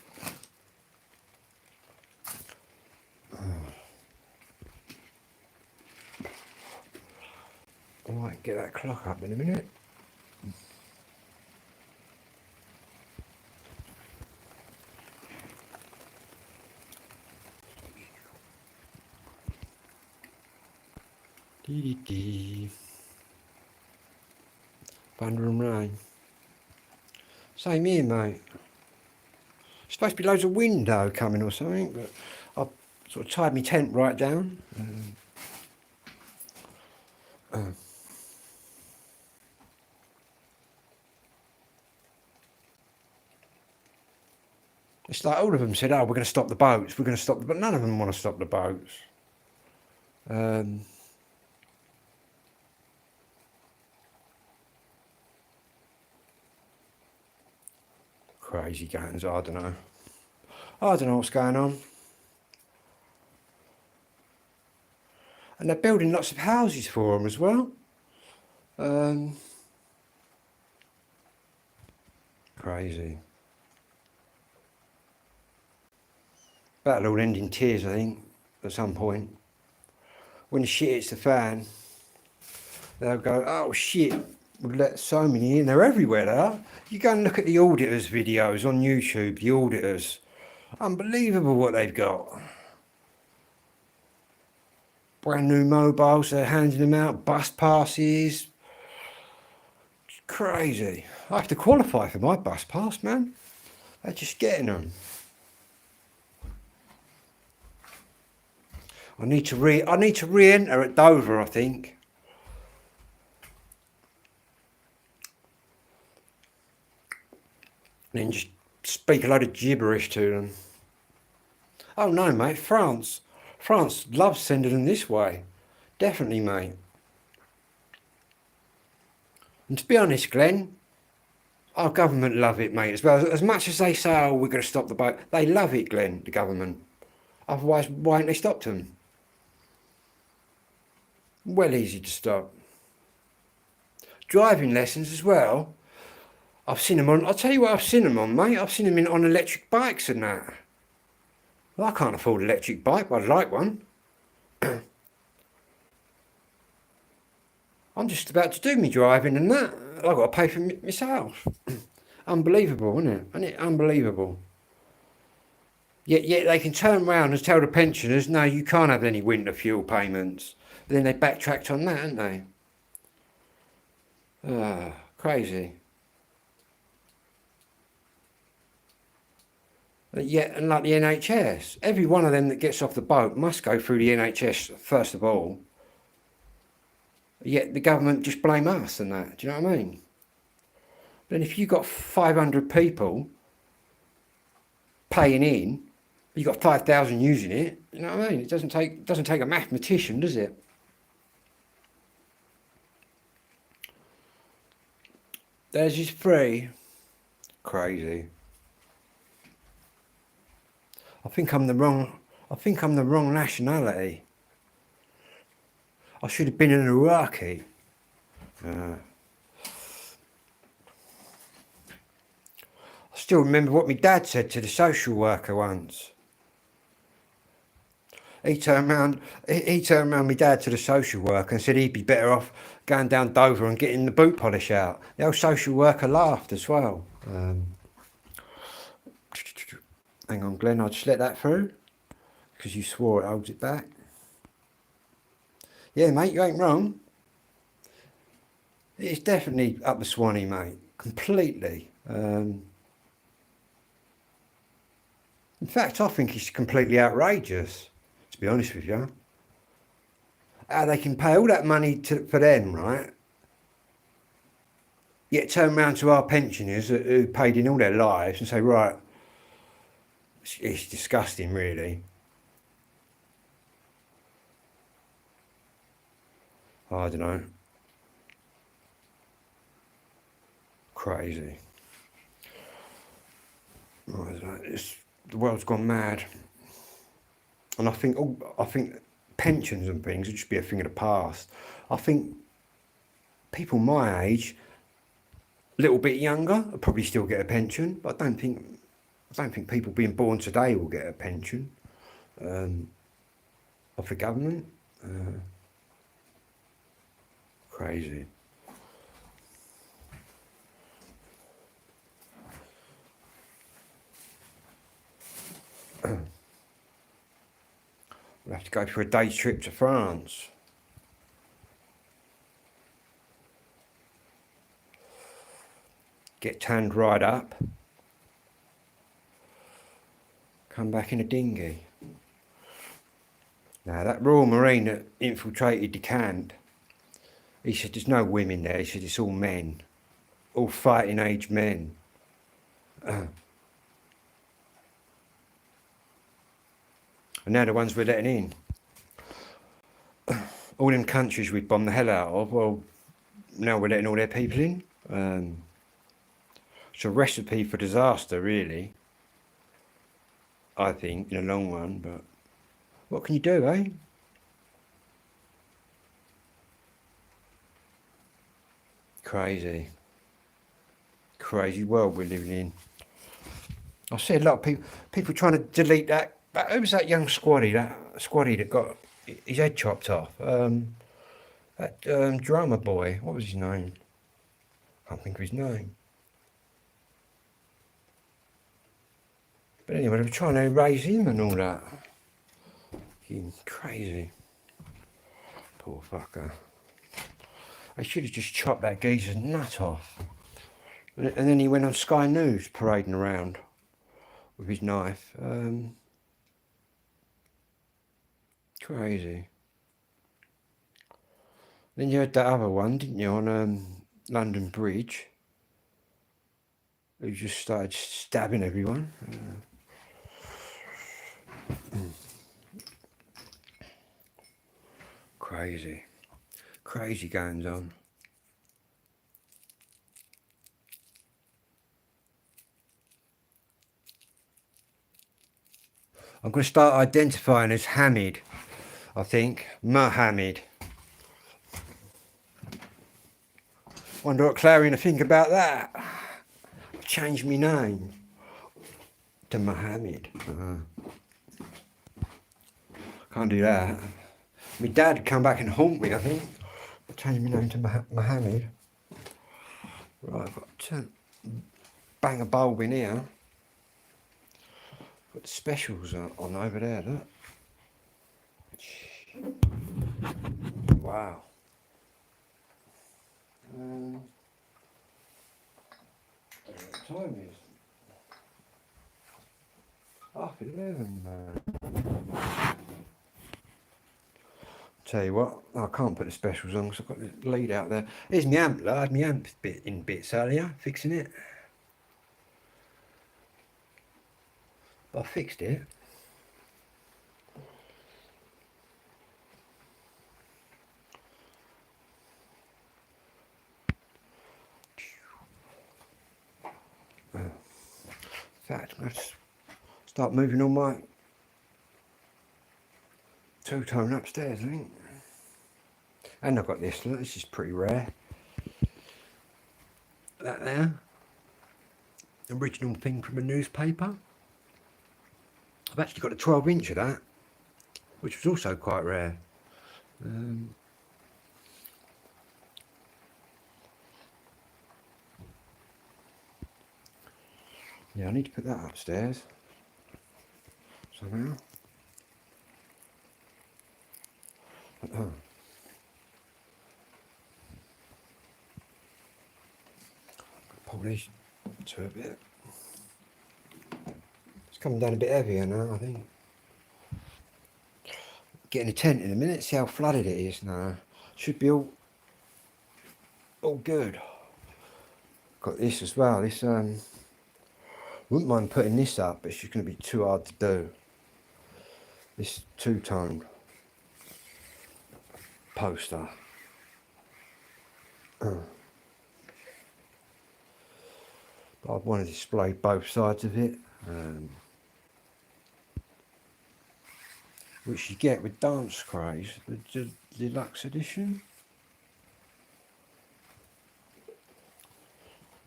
I might get that clock up in a minute. Thunder and rain. Same here, mate. Supposed to be loads of wind though coming or something, but I sort of tied my tent right down. It's like all of them said, "Oh, we're going to stop the boats. We're going to stop," but none of them want to stop the boats. Crazy goings. I don't know. I don't know what's going on. And they're building lots of houses for them as well. Crazy. That'll all end in tears, I think, at some point. when the shit hits the fan, they'll go, oh shit, we've let so many in. They're everywhere, they are. You go and look at the auditors' videos on YouTube, the auditors. Unbelievable what they've got. Brand new mobiles, they're handing them out, bus passes. It's crazy. I have to qualify for my bus pass, man. They're just getting them. I need to re-enter at Dover, I think. And then just speak a load of gibberish to them. Oh no, mate, France loves sending them this way. Definitely, mate. And to be honest, Glenn, our government love it, mate, as well. As much as they say, oh, we're going to stop the boat, they love it, Glenn, the government. Otherwise, why haven't they stopped them? Well easy to stop. Driving lessons as well. I've seen them on, I'll tell you what I've seen them on, mate. I've seen them on electric bikes and that. Well, I can't afford an electric bike, but I'd like one. I'm just about to do me driving and that. I've got to pay for myself. Unbelievable, isn't it? Isn't it unbelievable? Yet they can turn around and tell the pensioners, no, you can't have any winter fuel payments. But then they backtracked on that, haven't they? Crazy. Yet, and like the NHS, every one of them that gets off the boat must go through the NHS first of all. Yet the government just blame us and that. Do you know what I mean? Then if you've got 500 people paying in, you've got 5,000 using it. You know what I mean? It doesn't take a mathematician, does it? Theirs is free. Crazy. I think I'm the wrong nationality. I should have been an Iraqi. I still remember what my dad said to the social worker once. He turned round my dad to the social worker and said he'd be better off going down Dover and getting the boot polish out. The old social worker laughed as well. Hang on, Glenn, I'll just let that through because you swore it holds it back. Yeah, mate, you ain't wrong. It's definitely up the Swanee, mate. Completely. In fact, I think it's completely outrageous, to be honest with you. How they can pay all that money for them, right? Yet turn around to our pensioners who paid in all their lives and say, right, it's disgusting, really. I don't know. Crazy. I don't know. The world's gone mad. And I think pensions and things would just be a thing of the past. I think people my age, a little bit younger, will probably still get a pension, but I don't think people being born today will get a pension off the government. Crazy. We'll have to go for a day's trip to France. Get tanned right up. Come back in a dinghy. Now that Royal Marine that infiltrated the camp, he said there's no women there. He said it's all men, all fighting age men. And they're the ones we're letting in. All them countries we bombed the hell out of, well, now we're letting all their people in. It's a recipe for disaster, really. I think, in the long run, but what can you do, eh? Crazy world we're living in. I see a lot of people trying to delete that. Who was that young squaddy? That squaddy that got his head chopped off. That drummer boy, what was his name? Can't think of his name. But anyway, they were trying to raise him and all that. Fucking crazy. Poor fucker. They should have just chopped that geezer's nut off. And then he went on Sky News parading around with his knife. Crazy. Then you had that other one, didn't you, on London Bridge, who just started stabbing everyone. Crazy. Crazy goings on. I'm going to start identifying as Hamid, I think. Mohammed. Wonder what Clarion think about that. Change my name to Mohammed. Can't do that. My dad would come back and haunt me, I think. Change my name to Mohammed. Right, I've got to bang a bulb in here. Got the specials on over there, look. Wow. What time is? 11:30. Tell you what, I can't put the specials on because I've got the lead out there. Here's my amp. I had my amp in bits earlier, fixing it. I fixed it. In fact, let's start moving on my two-tone upstairs, I think. And I've got this, look, this is pretty rare. That there. Original thing from a newspaper. I've actually got a 12-inch of that, which was also quite rare. Yeah, I need to put that upstairs somehow. Pull these to a bit. It's coming down a bit heavier now, I think. Getting a tent in a minute, see how flooded it is now. Should be all good. Got this as well. This wouldn't mind putting this up, but it's just going to be too hard to do. This two-tone poster. But I want to display both sides of it, which you get with Dance Craze, the deluxe edition.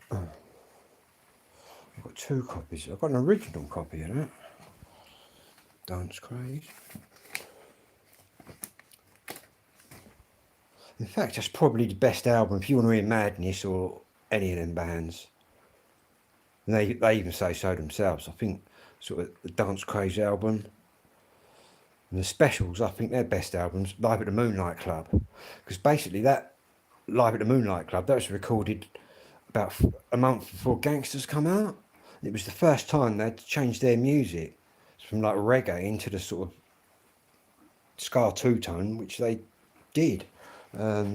I've got two copies. I've got an original copy of that. Dance Craze. In fact, that's probably the best album if you want to hear Madness or any of them bands. And they even say so themselves. I think sort of the Dance Craze album and the Specials, I think they're best albums. Live at the Moonlight Club, because basically that Live at the Moonlight Club, that was recorded about a month before Gangsters come out. It was the first time they'd changed their music from like reggae into the sort of ska two-tone, which they did. Yeah,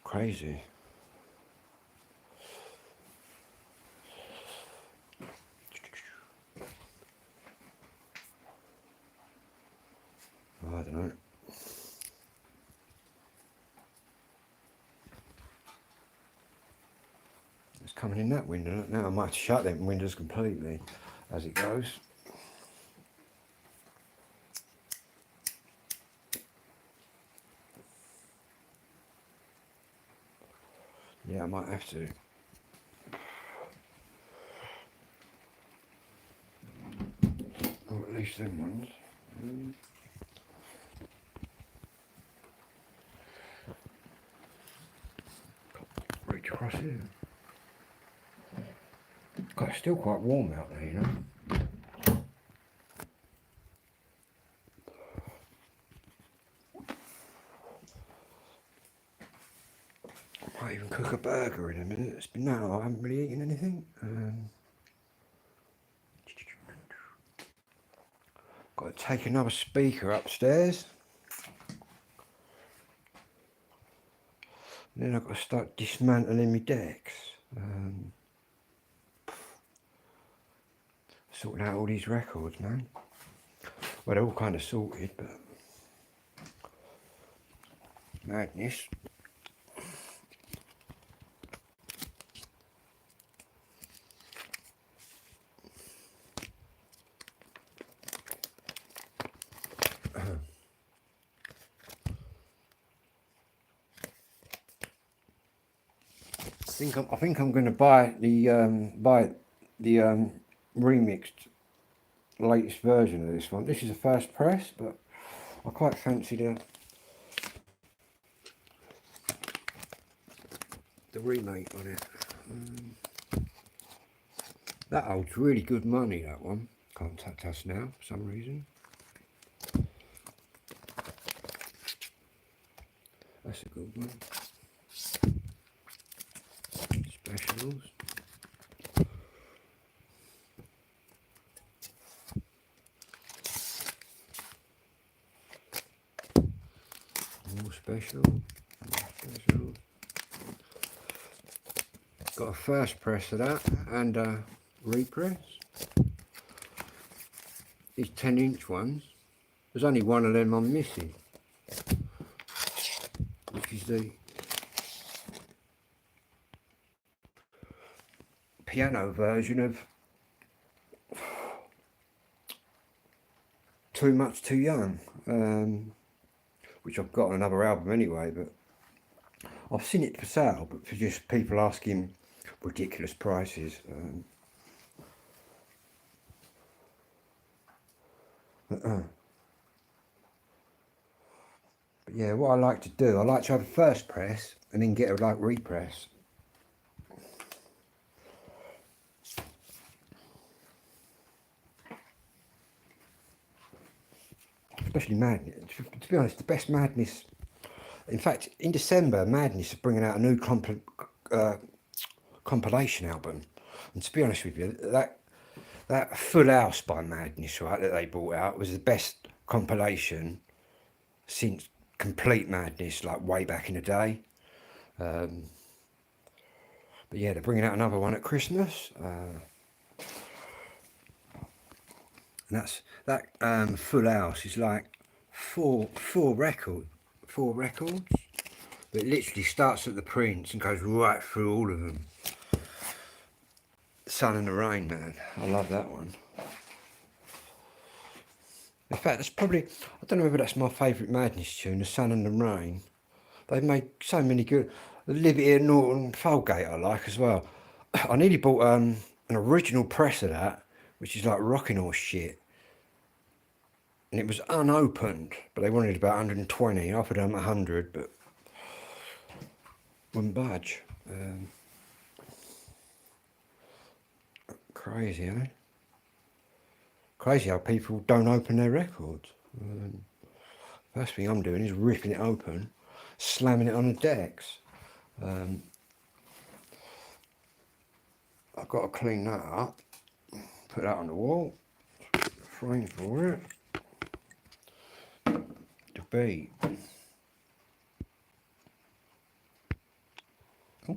crazy. I don't know. It's coming in that window. Look, now I might shut them windows completely as it goes. Yeah, I might have to. Or at least them ones. Reach across here. God, it's still quite warm out there, you know. I might even cook a burger in a minute. It's been now, I haven't really eaten anything. Got to take another speaker upstairs. And then I've got to start dismantling my decks. Sorting out all these records, man. Well, they're all kind of sorted, but madness. I think I'm going to buy the remixed latest version of this one. This is a first press, but I quite fancy the remake on it. That holds really good money, that one. Contact us now for some reason. That's a good one. Specials. More special. Got a first press of that and a repress. These 10-inch ones. There's only one of them I'm missing, which is the piano version of Too Much Too Young, which I've got on another album anyway, but I've seen it for sale, but for just people asking ridiculous prices. But yeah, what I like to do, I like to have a first press and then get a like repress. Especially Madness. To be honest, the best Madness. In fact, in December, Madness are bringing out a new compilation album, and to be honest with you, that Full House by Madness, right, that they brought out was the best compilation since Complete Madness, like way back in the day. But yeah, they're bringing out another one at Christmas. And that Full House is like four records, but it literally starts at the Prince and goes right through all of them. Sun and the Rain, man, I love that one. In fact, that's probably, I don't know whether that's my favourite Madness tune, the Sun and the Rain. They've made so many good. The Liberty and Norton Folgate I like as well. I nearly bought an original press of that, which is like rocking horse shit. And it was unopened, but they wanted about 120. I offered them 100, but wouldn't budge. Crazy, eh? Crazy how people don't open their records. First thing I'm doing is ripping it open, slamming it on the decks. I've got to clean that up, put that on the wall, frame for it. The beat. Oh.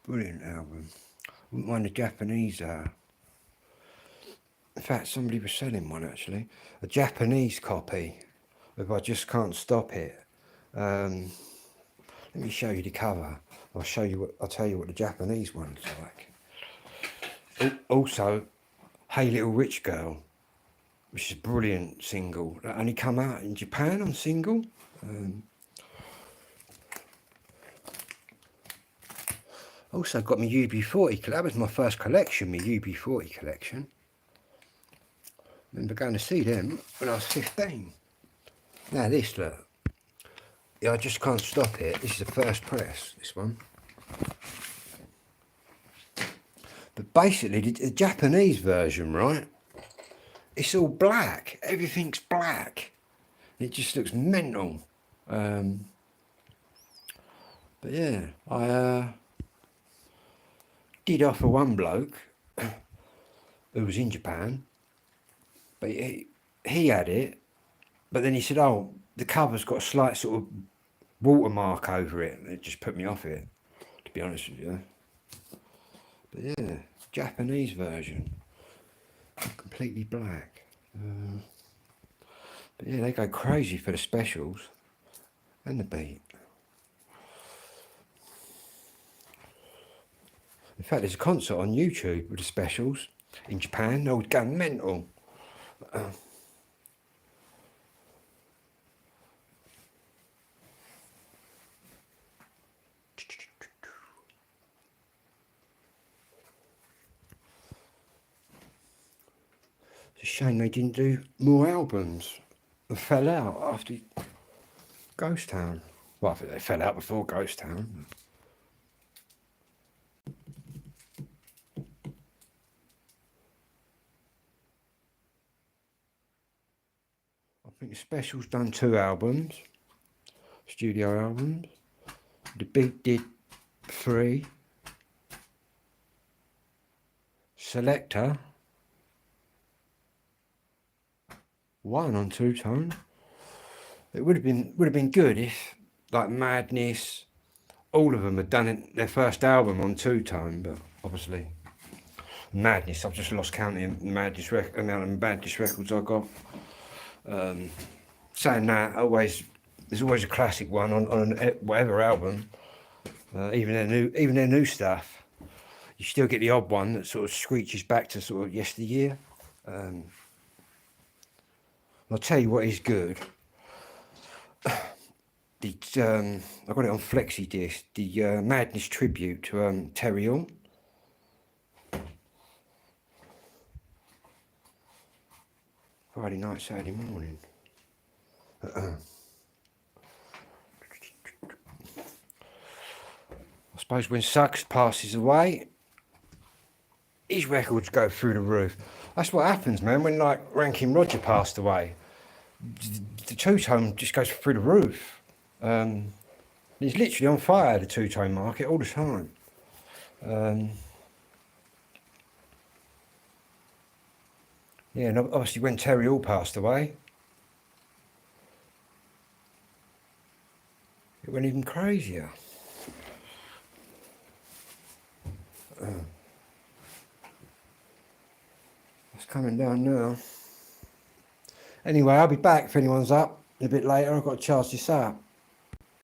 Brilliant album. Wouldn't mind the Japanese. In fact, somebody was selling one actually, a Japanese copy of I Just Can't Stop It. Let me show you the cover. I'll tell you what the Japanese one's like. Also, Hey Little Rich Girl, which is a brilliant single that only come out in Japan on single. Also got my UB40, that was my first collection, my UB40 collection. Remember going to see them when I was 15. Now this, look. Yeah, I just can't stop it. This is the first press, this one. But basically, the Japanese version, right? It's all black. Everything's black. It just looks mental. But yeah, I did offer one bloke who was in Japan, but he had it, but then he said, oh, the cover's got a slight sort of watermark over it. It just put me off it, to be honest with you. But yeah, Japanese version, completely black. But yeah, they go crazy for the specials and the beat. In fact, there's a concert on YouTube with the specials in Japan. They would go mental. It's a shame they didn't do more albums. They fell out after Ghost Town. Well, I think they fell out before Ghost Town. I think the specials done 2 albums, studio albums. The Beat did 3. Selector 1 on 2-tone. It would have been good if, like Madness, all of them had done their first album on 2-tone, but obviously Madness, I've just lost counting the Madness amount of Madness records I got. Saying that, there's always a classic one on whatever album. Even their new stuff, you still get the odd one that sort of screeches back to sort of yesteryear. I'll tell you what is good. I got it on flexi disc. The Madness tribute to Terry Hall. Friday night, Saturday morning. I suppose when Suggs passes away, his records go through the roof. That's what happens, man. When like Rankin Roger passed away, the 2-tone just goes through the roof. It's literally on fire, the 2-tone market, all the time. Yeah, and obviously when Terry Hall passed away, it went even crazier. It's coming down now. Anyway, I'll be back if anyone's up a bit later. I've got to charge this up.